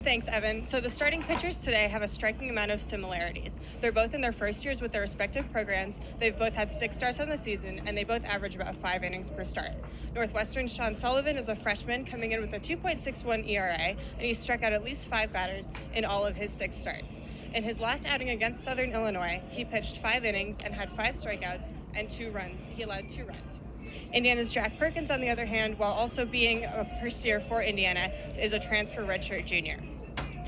Thanks, Evan. So the starting pitchers today have a striking amount of similarities. They're both in their first years with their respective programs. They've both had 6 starts on the season, and they both average about 5 innings per start. Northwestern's Sean Sullivan is a freshman coming in with a 2.61 ERA, and he's struck out at least 5 batters in all of his 6 starts. In his last outing against Southern Illinois, he pitched 5 innings and had 5 strikeouts and 2 runs. He allowed 2 runs. Indiana's Jack Perkins, on the other hand, while also being a first year for Indiana, is a transfer redshirt junior.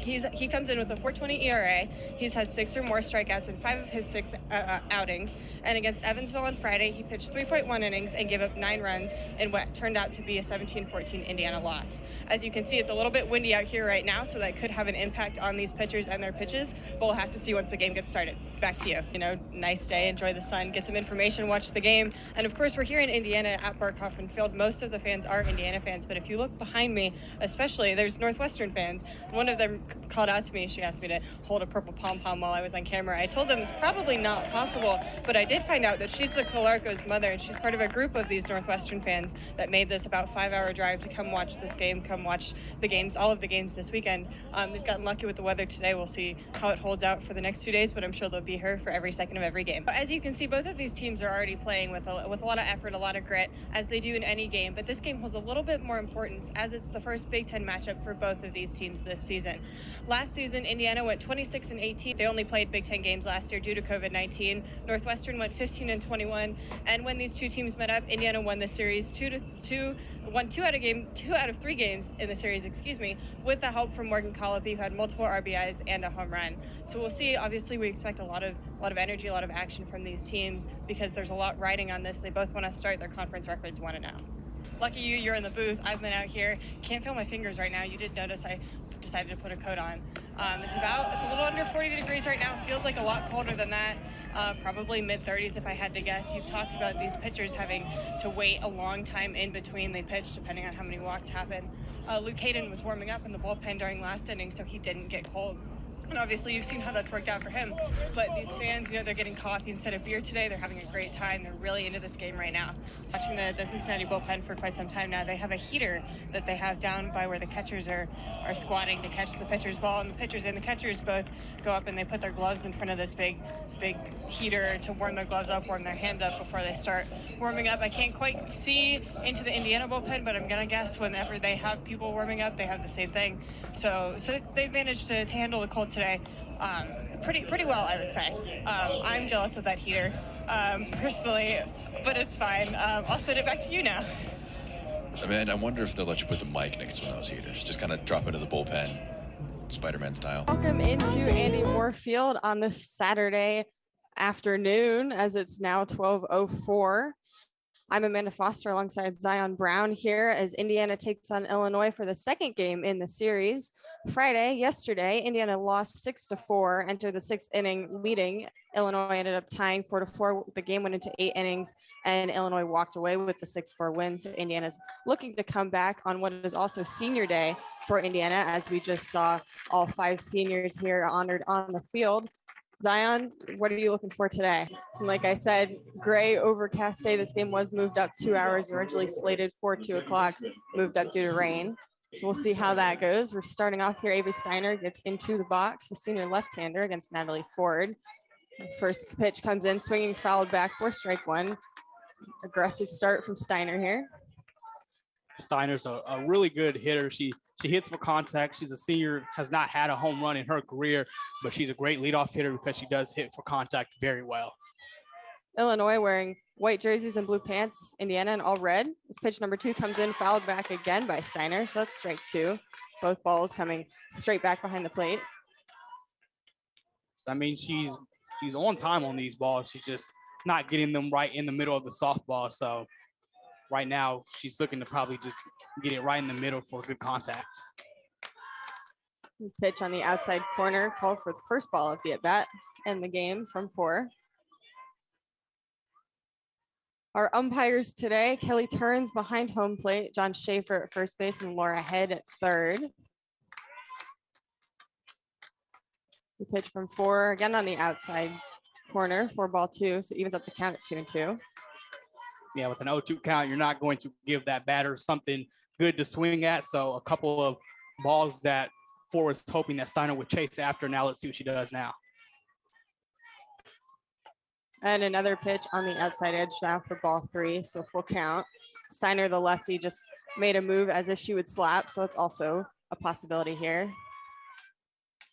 He comes in with a 4.20 ERA. He's had 6 or more strikeouts in 5 of his 6 outings. And against Evansville on Friday, he pitched 3.1 innings and gave up 9 runs in what turned out to be a 17-14 Indiana loss. As you can see, it's a little bit windy out here right now, so that could have an impact on these pitchers and their pitches. But we'll have to see once the game gets started. Back to you. Nice day, enjoy the sun, get some information, watch the game. And of course, we're here in Indiana at Barkhofen Field. Most of the fans are Indiana fans, but if you look behind me, especially, there's Northwestern fans. One of them called out to me. She asked me to hold a purple pom-pom while I was on camera. I told them it's probably not possible, but I did find out that she's the Calarco's mother, and she's part of a group of these Northwestern fans that made this about 5-hour drive to come watch this game, come watch the games, all of the games this weekend. They've gotten lucky with the weather today. We'll see how it holds out for the next 2 days, but I'm sure they'll be here for every second of every game. As you can see, both of these teams are already playing with a lot of effort, a lot of grit, as they do in any game, but this game holds a little bit more importance as it's the first Big Ten matchup for both of these teams this season. Last season, Indiana went 26-18. They only played Big Ten games last year due to COVID-19. Northwestern went 15-21, and when these two teams met up, Indiana won the series 2-2. Won 2 out of 3 games in the series, with the help from Morgan Colopy, who had multiple RBIs and a home run. So we'll see. Obviously, we expect a lot of energy, a lot of action from these teams because there's a lot riding on this. They both want to start their conference records 1-0. Lucky you, you're in the booth. I've been out here. Can't feel my fingers right now. You did notice I decided to put a coat on. It's a little under 40 degrees right now. It feels like a lot colder than that. Probably mid-30s if I had to guess. You've talked about these pitchers having to wait a long time in between they pitch, depending on how many walks happen. Luke Hayden was warming up in the bullpen during last inning, so he didn't get cold. And obviously, you've seen how that's worked out for him. But these fans, they're getting coffee instead of beer today. They're having a great time. They're really into this game right now. Watching the Cincinnati bullpen for quite some time now. They have a heater that they have down by where the catchers are squatting to catch the pitcher's ball. And the pitchers and the catchers both go up and they put their gloves in front of this big heater to warm their gloves up, warm their hands up before they start warming up. I can't quite see into the Indiana bullpen, but I'm going to guess whenever they have people warming up, they have the same thing. So they've managed to handle the cold today pretty well, I would say. I'm jealous of that heater personally, but it's fine. I'll send it back to you now. I wonder if they'll let you put the mic next to one of those heaters. Just kind of drop into the bullpen, Spider-Man style. Welcome into Andy Moore Field on this Saturday afternoon, as it's now 12:04. I'm Amanda Foster alongside Zion Brown here as Indiana takes on Illinois for the second game in the series. Yesterday, Indiana lost 6-4, entered the 6th inning leading. Illinois ended up tying 4-4. The game went into 8 innings, and Illinois walked away with the 6-4 win. So Indiana's looking to come back on what is also senior day for Indiana, as we just saw all 5 seniors here honored on the field. Zion, what are you looking for today? Like I said, gray, overcast day. This game was moved up 2 hours, originally slated for 2 o'clock, moved up due to rain. So we'll see how that goes. We're starting off here. Avery Steiner gets into the box, a senior left-hander against Natalie Ford. First pitch comes in, swinging, fouled back for strike one. Aggressive start from Steiner here. Steiner's a really good hitter. She hits for contact. She's a senior, has not had a home run in her career, but she's a great leadoff hitter because she does hit for contact very well. Illinois wearing white jerseys and blue pants. Indiana in all red. This pitch number 2 comes in, fouled back again by Steiner. So that's strike 2. Both balls coming straight back behind the plate. I mean, she's on time on these balls. She's just not getting them right in the middle of the softball. So right now, she's looking to probably just get it right in the middle for good contact. Pitch on the outside corner, called for the first ball of the at-bat and the game from 4. Our umpires today, Kelly Turns behind home plate, John Schaefer at first base, and Laura Head at third. The pitch from 4, again on the outside corner, 4-2, so evens up the count at 2-2. Yeah, with an 0-2 count, you're not going to give that batter something good to swing at. So a couple of balls that was hoping that Steiner would chase after. Now let's see what she does now. And another pitch on the outside edge now for ball 3, so full count. Steiner, the lefty, just made a move as if she would slap, so it's also a possibility here.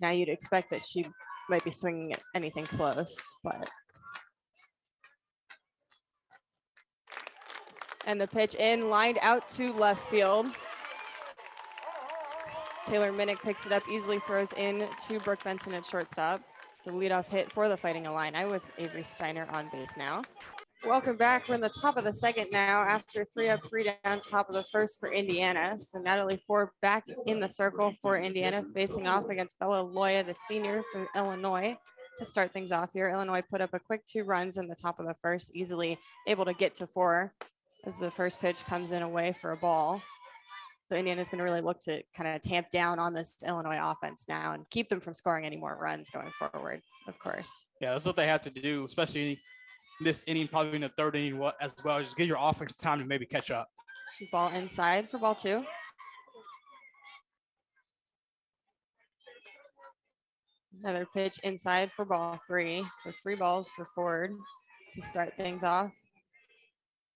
Now you'd expect that she might be swinging at anything close, but. And the pitch in, lined out to left field. Taylor Minnick picks it up, easily throws in to Brooke Benson at shortstop. The leadoff hit for the Fighting Illini with Avery Steiner on base now. Welcome back. We're in the top of the second now after 3 up, 3 down, top of the first for Indiana. So Natalie Ford back in the circle for Indiana, facing off against Bella Loya, the senior from Illinois, to start things off here. Illinois put up a quick 2 runs in the top of the first, easily able to get to 4 as the first pitch comes in away for a ball. So Indiana's going to really look to kind of tamp down on this Illinois offense now and keep them from scoring any more runs going forward, of course. Yeah, that's what they have to do, especially this inning, probably in the 3rd inning as well. Just give your offense time to maybe catch up. Ball inside for ball 2. Another pitch inside for ball 3. So 3 balls for Ford to start things off.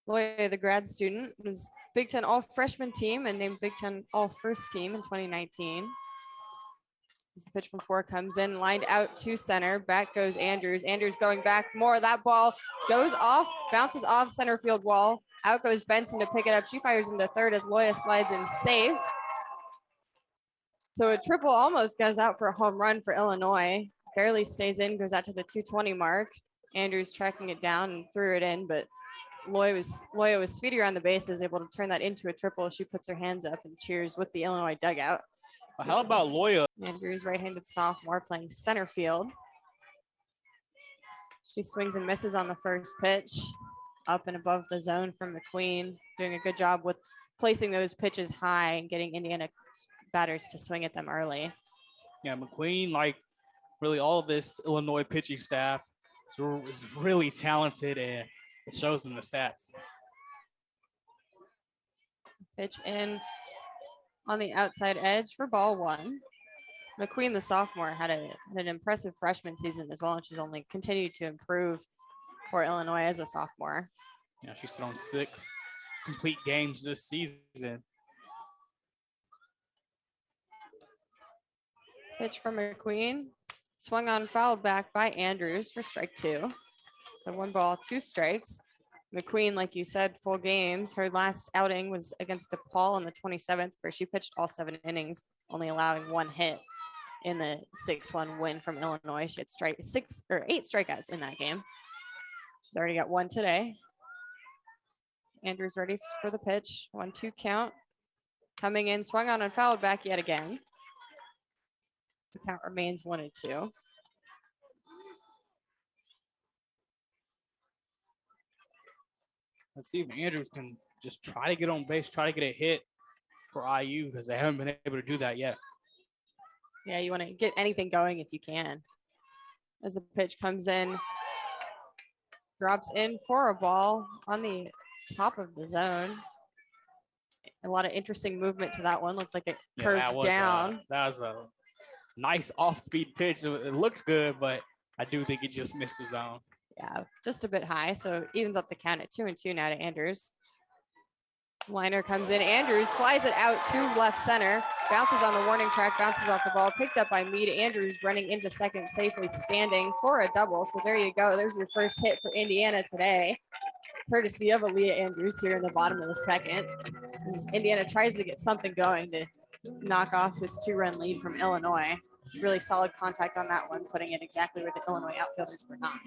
Loya, the grad student, was Big Ten All-Freshman team and named Big Ten All-First team in 2019. As the pitch from 4 comes in, lined out to center. Back goes Andrews. Andrews going back more. That ball goes off, bounces off center field wall. Out goes Benson to pick it up. She fires into 3rd as Loya slides in safe. So a triple almost goes out for a home run for Illinois. Barely stays in, goes out to the 220 mark. Andrews tracking it down and threw it in, but Loya was speedy around the bases, able to turn that into a triple. She puts her hands up and cheers with the Illinois dugout. How about Loya? Andrews, right-handed sophomore, playing center field. She swings and misses on the first pitch, up and above the zone from McQueen, doing a good job with placing those pitches high and getting Indiana batters to swing at them early. Yeah, McQueen, like really all of this Illinois pitching staff, is really talented, and it shows in the stats. Pitch in on the outside edge for ball 1. McQueen, the sophomore, had an impressive freshman season as well, and she's only continued to improve for Illinois as a sophomore. Yeah, she's thrown 6 complete games this season. Pitch from McQueen, swung on, fouled back by Andrews for strike 2. So 1 ball, 2 strikes. McQueen, like you said, full games. Her last outing was against DePaul on the 27th, where she pitched all 7 innings, only allowing 1 hit in the 6-1 win from Illinois. She had 8 strikeouts in that game. She's already got 1 today. Andrews ready for the pitch. 1-2 count. Coming in, swung on and fouled back yet again. The count remains 1-2. Let's see if Andrews can just try to get on base, try to get a hit for IU, because they haven't been able to do that yet. Yeah, you want to get anything going if you can. As the pitch comes in, drops in for a ball on the top of the zone. A lot of interesting movement to that one. Looked like it curved down. That was a nice off-speed pitch. It looks good, but I do think it just missed the zone. Yeah, just a bit high. So evens up the count at 2-2 now to Andrews. Liner comes in. Andrews flies it out to left center. Bounces on the warning track, bounces off the ball. Picked up by Mead. Andrews running into second, safely standing for a double. So there you go. There's your first hit for Indiana today, courtesy of Aaliyah Andrews here in the bottom of the second. As Indiana tries to get something going to knock off this 2-run lead from Illinois. Really solid contact on that one, putting it exactly where the Illinois outfielders were not.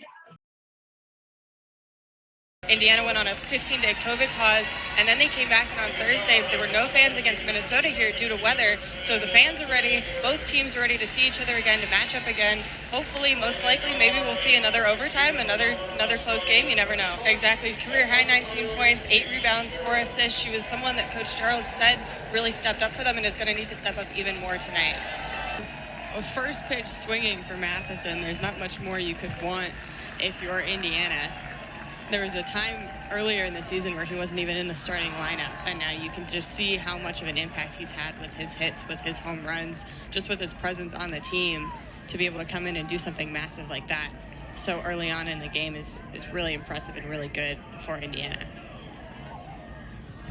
Indiana went on a 15-day COVID pause, and then they came back, and on Thursday, there were no fans against Minnesota here due to weather, so the fans are ready. Both teams are ready to see each other again, to match up again. Hopefully, most likely, maybe we'll see another overtime, another close game. You never know. Exactly. Career high 19 points, 8 rebounds, 4 assists. She was someone that Coach Charles said really stepped up for them and is going to need to step up even more tonight. A first pitch swinging for Matheson. There's not much more you could want if you're Indiana. There was a time earlier in the season where he wasn't even in the starting lineup, and now you can just see how much of an impact he's had with his hits, with his home runs, just with his presence on the team to be able to come in and do something massive like that so early on in the game is really impressive and really good for Indiana.